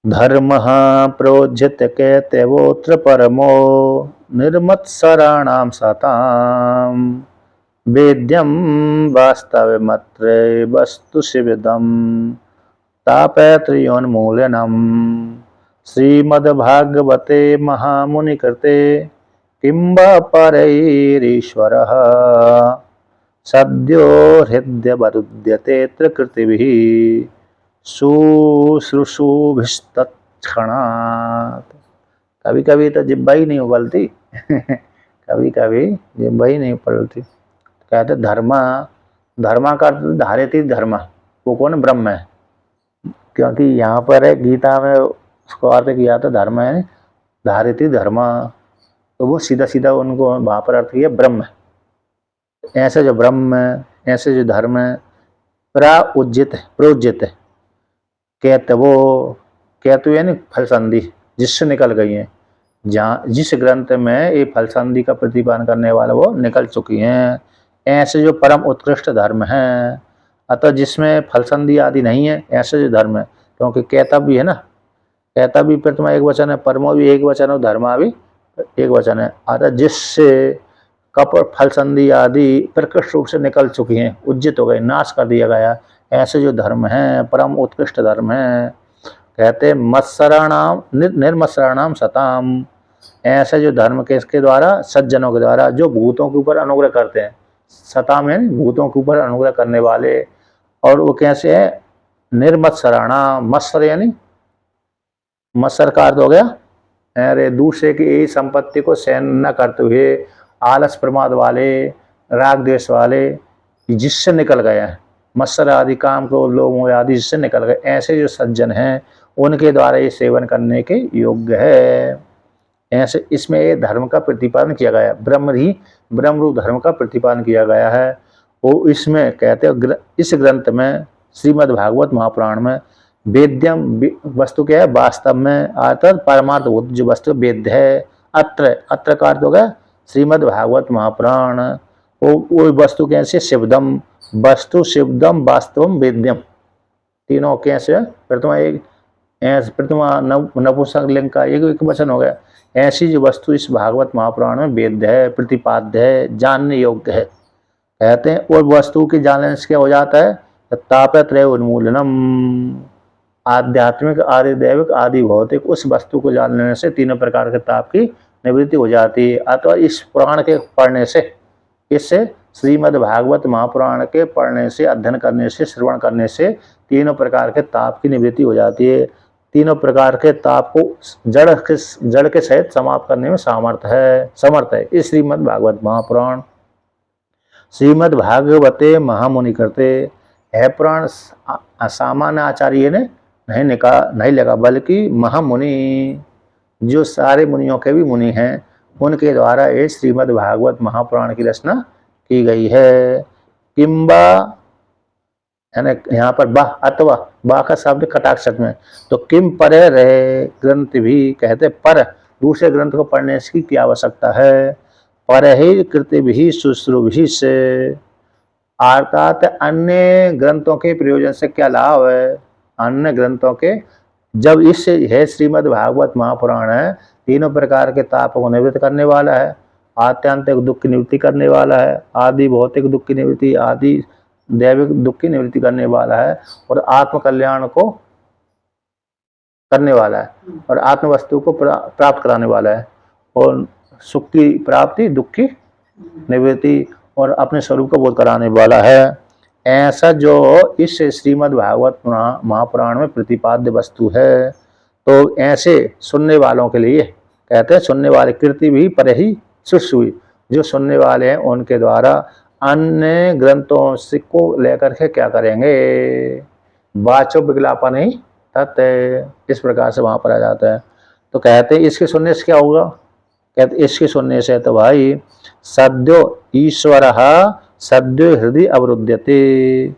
धर्मः प्रोज्झित कैतवोऽत्र परमो निर्मत्सराणां सतां वेद्यं वास्तवमत्र वस्तु शिविदं तापत्रयोन्मूलनम्। श्रीमद्भागवते महामुनिकृते किं वा परैरीश्वरः सद्यो हृद्यवरुध्यतेऽत्र कृतिभिः शुश्रूषुभिस्तत्क्षणात्। कभी कभी तो जिब्बा ही नहीं उबलती कभी कभी जिब्बा ही नहीं पलटी। कहते धर्मा, धर्मा का धारित धर्म, वो कौन? ब्रह्म है। क्योंकि यहाँ पर है गीता में उसको अर्थ किया था धर्म है धारित धर्म, तो वो सीधा सीधा उनको वहाँ पर अर्थ किया ब्रह्म। ऐसे जो ब्रह्म है, ऐसे जो धर्म है, प्रोज्जित है। कैतवो, कैतु यानी फल संधि जिससे निकल गई है, जहाँ जिस ग्रंथ में ये फल संधि का प्रतिपादन करने वाला वो निकल चुकी हैं। ऐसे जो परम उत्कृष्ट धर्म है, अतः जिसमें फल संधि आदि नहीं है, ऐसे जो धर्म है। क्योंकि कैतव भी है ना, कैतव भी प्रथमा एक वचन है, परमो भी एक वचन है, धर्मा भी एक वचन है। अतः जिससे कपट फल संधि आदि प्रकृष्ट रूप से निकल चुकी हैं, उज्जित हो गए, नाश कर दिया गया, ऐसे जो धर्म हैं परम उत्कृष्ट धर्म हैं। कहते मत्सराणाम निर्मत्सराणाम सताम, ऐसे जो धर्म के इसके द्वारा सज्जनों के द्वारा जो भूतों के ऊपर अनुग्रह करते हैं, सताम है भूतों के ऊपर अनुग्रह करने वाले। और वो कैसे है? निर्मत्सराणाम, मत्सर यानी मत्सर का अर्थ हो गया अरे दूसरे की संपत्ति को सहन न करते हुए आलस प्रमाद वाले, राग द्वेष वाले, जिससे निकल गए हैं मत्सर आदि काम को लोगों आदि जिससे निकल गए, ऐसे जो सज्जन हैं उनके द्वारा ये सेवन करने के योग्य है। ऐसे इसमें ये धर्म का प्रतिपादन किया गया है, ब्रह्म रूप धर्म का प्रतिपादन किया गया है। वो इसमें कहते हैं इस ग्रंथ में श्रीमद् भागवत महापुराण में वेद्यम वस्तु क्या है? वास्तव में अर्थात परमार्थ जो वस्तु वेद्य है। अत्र का अर्थ होगा श्रीमद् भागवत महापुराण, वो वस्तु कैसे? शिवदम वस्तु, शिवदम, वास्तवम, वेद्यम, तीनों कैसे? प्रथमा नपुंसक लिंग का एक वचन हो गया। ऐसी जो वस्तु इस भागवत महापुराण में वेद्य है, प्रतिपाद्य है, जानने योग्य है। कहते हैं और वस्तु के जानने से क्या हो जाता है? तापत्रय उन्मूलनम, आध्यात्मिक, आदि दैविक, आदि भौतिक उस वस्तु को जानने से तीनों प्रकार के ताप की निवृत्ति हो जाती है। अथवा इस पुराण के पढ़ने से, इससे श्रीमद् भागवत महापुराण के पढ़ने से, अध्ययन करने से, श्रवण करने से तीनों प्रकार के ताप की निवृत्ति हो जाती है। तीनों प्रकार के ताप को जड़ के सहित समाप्त करने में समर्थ है इस श्रीमद् भागवत महापुराण। श्रीमद् भागवते महामुनि करते है पुराण सामान्य आचार्य ने नहीं लगा, बल्कि महामुनि जो सारे मुनियों के भी मुनि हैं, उनके द्वारा ये श्रीमद् भागवत महापुराण की रचना की गई है। किंबा यानी यहाँ पर बा अथवा बा का शब्द कटाक्षर में, तो किम परे रहे ग्रंथ भी कहते पर दूसरे ग्रंथ को पढ़ने की क्या आवश्यकता है? पर ही कृति भी शुश्रूषि से, अर्थात अन्य ग्रंथों के प्रयोजन से क्या लाभ है? अन्य ग्रंथों के जब इस है श्रीमद् भागवत महापुराण है, तीनों प्रकार के ताप को निवृत्त करने वाला है, आत्यंतिक दुख की निवृत्ति करने वाला है, आदि भौतिक दुख की निवृत्ति, आदि दैविक दुख की निवृत्ति करने वाला है, और आत्म कल्याण को करने वाला है, और आत्म वस्तु को प्राप्त कराने वाला है, और सुख की प्राप्ति, दुख की निवृत्ति, और अपने स्वरूप को बोध कराने वाला है। ऐसा जो इस श्रीमद् भागवत महापुराण में प्रतिपाद्य वस्तु है, तो ऐसे सुनने वालों के लिए कहते हैं, सुनने वाले कृति भी पर ही शुश्रूषि, जो सुनने वाले हैं उनके द्वारा अन्य ग्रंथों से को लेकर के क्या करेंगे? वाचो विज्ञापन ही तत्, इस प्रकार से वहां पर आ जाता है। तो कहते हैं इसके सुनने से क्या होगा? कहते इसके सुनने से तो भाई सद्यो ईश्वर सद्यो हृदय अवरुध्यते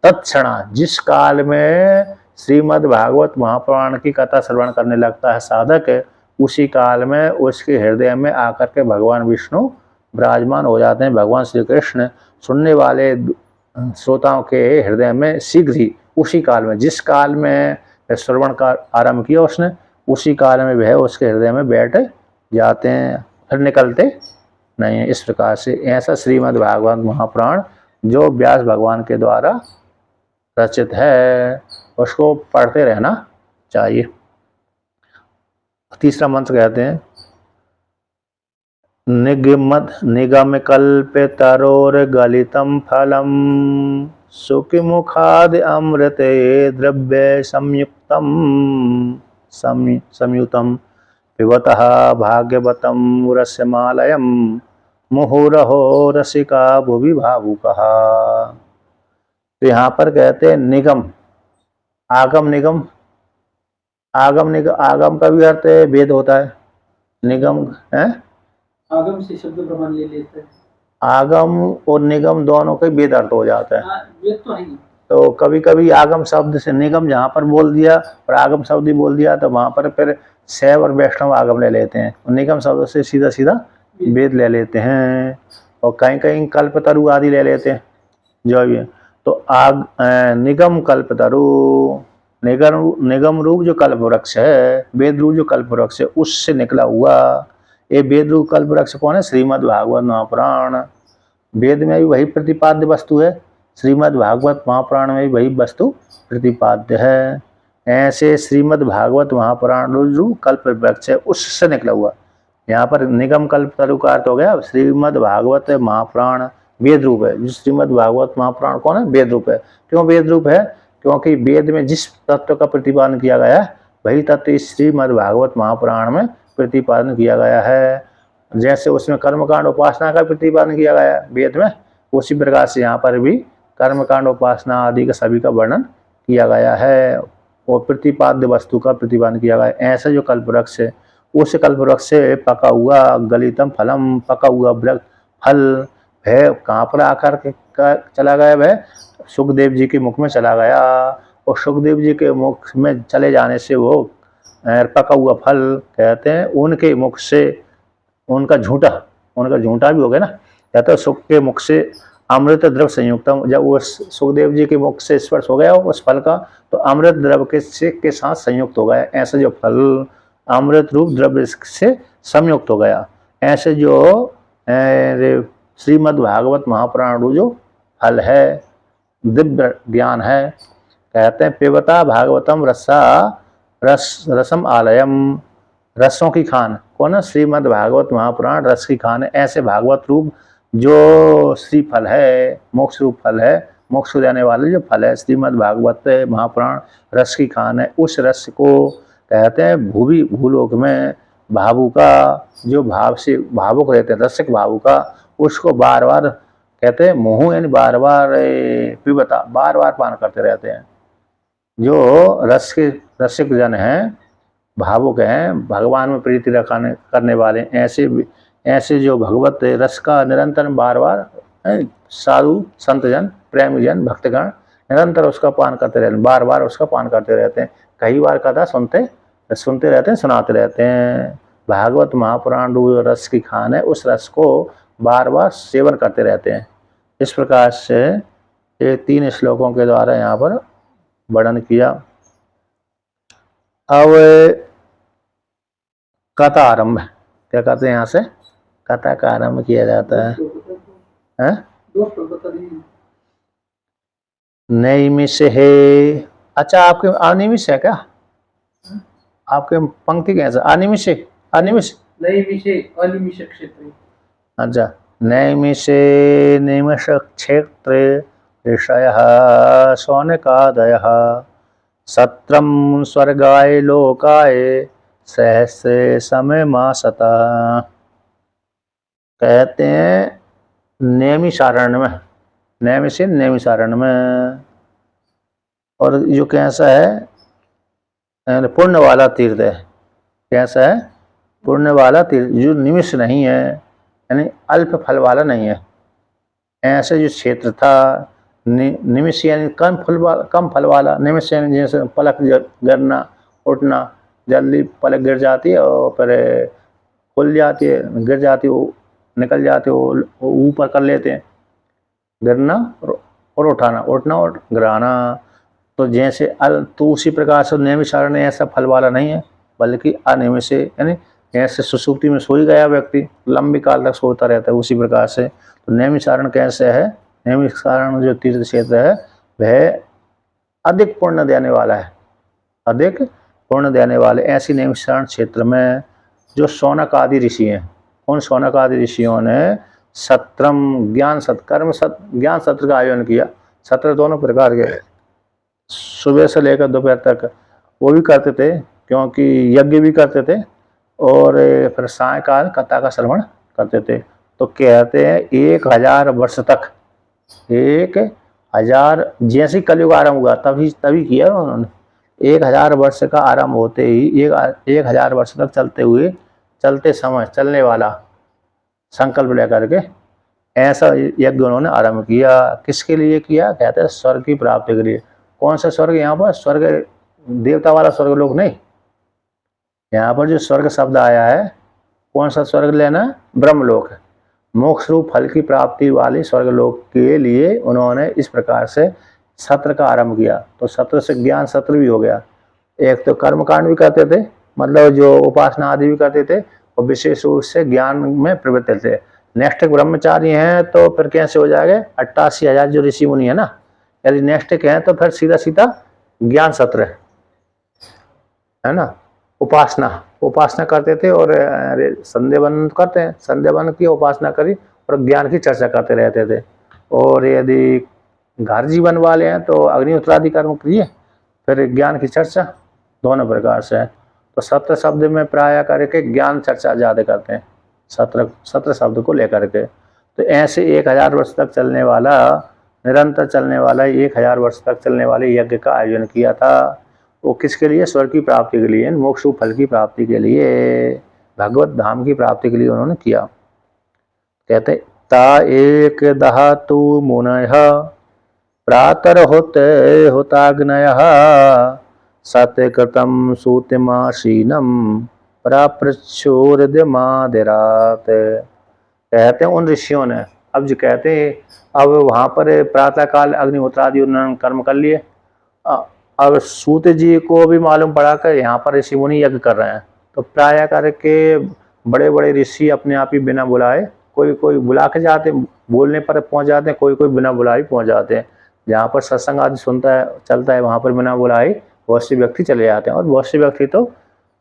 तत्क्षणा, जिस काल में श्रीमद् भागवत महापुराण की कथा श्रवण करने लगता है साधक, उसी काल में उसके हृदय में आकर के भगवान विष्णु विराजमान हो जाते हैं। भगवान श्री कृष्ण सुनने वाले श्रोताओं के हृदय में शीघ्र ही उसी काल में, जिस काल में श्रवण का आरंभ किया उसने, उसी काल में वह उसके हृदय में बैठ जाते हैं, फिर निकलते नहीं है। इस प्रकार से ऐसा श्रीमद् भागवत महापुराण जो व्यास भगवान के द्वारा रचित है उसको पढ़ते रहना चाहिए। तीसरा मंत्र कहते हैं निगम कल्पितरोर्गलितं फलम सुखमुखाद अमृते द्रव्य संयुतम पिबतः भाग्यवतं रसमालयं मुहुरहो रसिका भुवि भावुकः। तो यहाँ पर कहते हैं निगम, आगम निगम, आगम का भी अर्थ वेद होता है। निगम है, आगम से शब्द प्रमाण ले लेते हैं। आगम और निगम दोनों का वेद अर्थ हो जाता है। वेद तो है। तो कभी कभी आगम शब्द से निगम जहाँ पर बोल दिया और आगम शब्द ही बोल दिया तो वहाँ पर फिर शैव और वैष्णव आगम ले लेते हैं, और निगम शब्द से सीधा सीधा वेद ले लेते हैं, और कहीं कहीं कल्पतरु आदि ले लेते हैं जो भी है। तो निगम कल्पतरु, निगम रूप जो कल्प वृक्ष है, वेद रूप जो कल्प वृक्ष है, उससे निकला हुआ ये वेद रूप कल्प वृक्ष कौन है? श्रीमद् भागवत महापुराण। वेद में भी वही प्रतिपाद्य वस्तु है, श्रीमद् भागवत महापुराण में भी वही वस्तु प्रतिपाद्य है। ऐसे श्रीमद् भागवत महापुराण रूप कल्प वृक्ष है, उससे निकला हुआ। यहाँ पर निगम कल्प तरु का अर्थ हो गया श्रीमद् भागवत महापुराण वेद रूप है। श्रीमद् भागवत महापुराण कौन है? वेद रूप है। क्यों वेद रूप है? क्योंकि वेद में जिस तत्व का प्रतिपादन किया गया है वही तत्व इस श्रीमद् भागवत महापुराण में प्रतिपादन किया गया है। जैसे उसमें कर्मकांड उपासना का प्रतिपादन किया गया है वेद में, उसी प्रकार से यहाँ पर भी कर्मकांड उपासना आदि का सभी का वर्णन किया गया है और प्रतिपाद्य वस्तु का प्रतिपादन किया गया है। ऐसा जो कल्पवृक्ष है, उस कल्पवृक्ष से पका हुआ गलितम फलम, पका हुआ फल है कहाँ पर आकर के चला गया? वह सुखदेव जी के मुख में चला गया, और सुखदेव जी के मुख में चले जाने से वो पका हुआ फल कहते हैं उनके मुख से, उनका झूठा भी हो गया ना, या तो सुख के मुख से अमृत द्रव संयुक्तम, जब वो सुखदेव जी के मुख से स्पर्श हो गया उस फल का तो अमृत द्रव के साथ संयुक्त हो गया। ऐसे जो फल अमृत रूप द्रव्य से संयुक्त हो गया, ऐसे जो श्रीमद् भागवत महापुराण जो फल है, दिव्य ज्ञान है, कहते हैं पिबता भागवतम रसम आलयम, रसों की खान कौन है? श्रीमद् भागवत महापुराण रस की खान है। ऐसे भागवत रूप जो श्री फल है, मोक्ष रूप फल है, मोक्ष देने वाले जो फल है, श्रीमद् भागवत महापुराण रस की खान है। उस रस को कहते हैं भूवि, भूलोक में भावुका, जो भाव से भावुक रहते हैं, रसिक भावुका, उसको बार बार कहते हैं मुँह, यानी बार बार पिबता, बार बार पान करते रहते हैं। जो रस के रसिक जन हैं, भावुक हैं, भगवान में प्रीति रखाने करने वाले, ऐसे जो भगवत रस का निरंतर बार बार साधु संतजन, प्रेमीजन, भक्तगण निरंतर उसका पान करते रहते हैं, बार बार उसका पान करते रहते हैं। कई बार कथा सुनते रहते हैं, सुनाते रहते हैं। भागवत महापुराण रस की खान है, उस रस को बार बार सेवन करते रहते हैं। इस प्रकार से ये 3 श्लोकों के द्वारा यहाँ पर वर्णन किया। अब कथा आरंभ, क्या कहते हैं? यहाँ से कथा का आरंभ किया जाता है। नैमिष है, अच्छा आपके अनिमिष है क्या? आपके पंक्ति कैसे अनिमिष है? अनिमिष अनिमिष क्षेत्र। अच्छा, नैमिषे निमिष क्षेत्रे ऋषयः शौनकादयः सत्रम स्वर्गाय लोकाय सहस्रे समय मासता। कहते हैं नैमिषारण्य में, नैमिषारण्य में, और जो कैसा है पुण्य वाला तीर्थ है। कैसा है? पुण्य वाला तीर्थ, जो निमिष नहीं है, यानी अल्प फल वाला नहीं है। ऐसे जो क्षेत्र था, निमिष यानी कम फल वाला, निमिष यानी जैसे पलक गिरना, उठना, जल्दी पलक गिर जाती है और फिर खुल जाती है, गिर जाती है, निकल जाती है, ऊपर कर लेते हैं, गिरना और उठाना, उठना और गिराना। तो जैसे तो उसी प्रकार से नैमिषारण्य ऐसा फल वाला नहीं है, बल्कि अनियमित से, यानी ऐसे सुसुप्ति में सो ही गया व्यक्ति, लंबी काल तक सोता रहता है। उसी प्रकार से तो नैमिषारण्य कैसे है, नैमिषारण्य जो तीर्थ क्षेत्र है वह अधिक पुण्य देने वाला है, अधिक पुण्य देने वाले। ऐसी नैमिषारण्य क्षेत्र में जो शौनक आदि ऋषि हैं, उन शौनक आदि ऋषियों ने सत्रम ज्ञान सत्कर्म ज्ञान सत्र का आयोजन किया। सत्र दोनों प्रकार के, सुबह से लेकर दोपहर तक वो भी करते थे, क्योंकि यज्ञ भी करते थे, और फिर सायकाल कथा का श्रवण करते थे। तो कहते हैं 1000 वर्ष तक, 1000 जैसे ही कलयुग आरंभ हुआ तभी किया उन्होंने। 1000 वर्ष का आरंभ होते ही 1000 वर्ष तक चलते समय चलने वाला संकल्प लेकर के ऐसा यज्ञ उन्होंने आरंभ किया। किसके लिए किया, कहते हैं स्वर्ग की प्राप्ति के लिए। कौन सा स्वर्ग, यहाँ पर स्वर्ग देवता वाला स्वर्ग लोक नहीं, यहाँ पर जो स्वर्ग शब्द आया है, कौन सा स्वर्ग लेना, ब्रह्मलोक है। मोक्ष रूप फल की प्राप्ति वाले स्वर्गलोक के लिए उन्होंने इस प्रकार से सत्र का आरंभ किया। तो सत्र से ज्ञान सत्र भी हो गया। एक तो कर्मकांड भी करते थे, मतलब जो उपासना आदि भी करते थे, और विशेष रूप से ज्ञान में प्रवृत्त थे। नेक्स्ट ब्रह्मचारी हैं तो फिर कैसे हो जाएगा, 88,000 जो ऋषि मुनि है ना, यदि नेक्स्ट के हैं तो फिर सीधा सीधा ज्ञान सत्र है ना। उपासना करते थे, और संध्या बंदन करते हैं, संध्या बंदन की उपासना करी और ज्ञान की चर्चा करते रहते थे। और यदि घर जीवन वाले हैं तो अग्निहोत्रादि कर्म किए, फिर ज्ञान की चर्चा, दोनों प्रकार से है। तो सत्र शब्द में प्राय करके ज्ञान चर्चा ज़्यादा करते हैं, सत्र शब्द को लेकर के। तो ऐसे 1000 वर्ष तक चलने वाला, निरंतर चलने वाला 1000 वर्ष तक चलने वाले यज्ञ का आयोजन किया था। वो किसके लिए, स्वर्ग की प्राप्ति के लिए, मोक्ष फल की प्राप्ति के लिए, भगवत धाम की प्राप्ति के लिए उन्होंने किया। कहते ता एक धातु मुनय प्रातर होताग्नय सत्यकृतम सूतिमाशीनम प्रापृच्छोर्दमादिरात। कहते हैं उन ऋषियों ने, अब जो कहते हैं, अब वहाँ पर प्रातः काल अग्निहोत्रादि उन्होंने कर्म कर लिए। अब सूत जी को भी मालूम पड़ा कि यहाँ पर ऋषि मुनि यज्ञ कर रहे हैं, तो प्राय करके बड़े बड़े ऋषि अपने आप ही बिना बुलाए, कोई बुला के जाते, बोलने पर पहुँच जाते हैं, कोई बिना बुलाए पहुँच जाते हैं। जहाँ पर सत्संग आदि चलता है वहाँ पर बिना बुलाए बहुत से व्यक्ति चले जाते हैं, और बहुत से व्यक्ति तो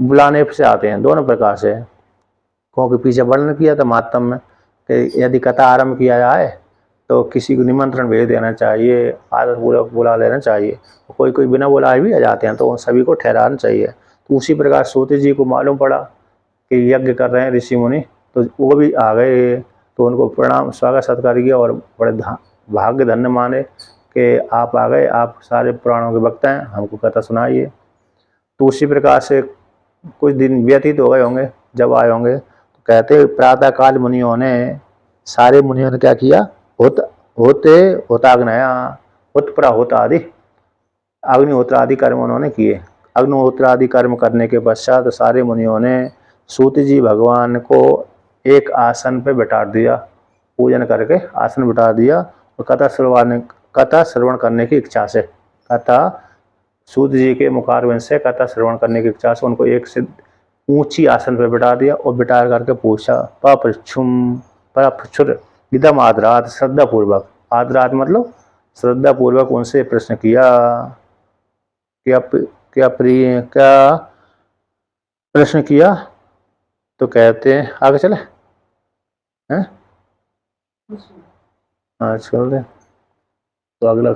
बुलाने से आते हैं, दोनों प्रकार से। क्योंकि पीछे वर्णन किया था मातम में कि यदि कथा आरंभ किया जाए तो किसी को निमंत्रण भेज देना चाहिए, आदर पूर्वक बुला लेना चाहिए। कोई बिना बुलाए भी आ जाते हैं, तो उन सभी को ठहराना चाहिए। तो उसी प्रकार सूत जी को मालूम पड़ा कि यज्ञ कर रहे हैं ऋषि मुनि, तो वो भी आ गए। तो उनको प्रणाम स्वागत सत्कार किया, और बड़े भाग्य धन्य माने कि आप आ गए, आप सारे पुराणों के वक्ता हैं, हमको कथा सुनाइए। तो उसी प्रकार से कुछ दिन व्यतीत हो गए होंगे, जब आए होंगे तो कहते प्रातः काल मुनियों ने, सारे मुनियों ने क्या किया, होताग्नया, उत्परा होता आदि अग्निहोत्र आदि कर्म उन्होंने किए। अग्निहोत्र आदि कर्म करने के पश्चात सारे मुनियों ने सूत जी भगवान को एक आसन पे बैठा दिया, पूजन करके आसन बैठा दिया, और कथा श्रवण करने की इच्छा से, सूत जी के मुखारविंद से कथा श्रवण करने की इच्छा से उनको एक से ऊंची आसन पर बैठा दिया, और बैठा करके पूछा, पपृच्छुर इदम आदरात, श्रद्धा पूर्वक, आदरात मतलब श्रद्धा पूर्वक उनसे प्रश्न किया, क्या प्रश्न किया। तो कहते हैं, आगे चले हैं, हाँ चल रहे, तो अगला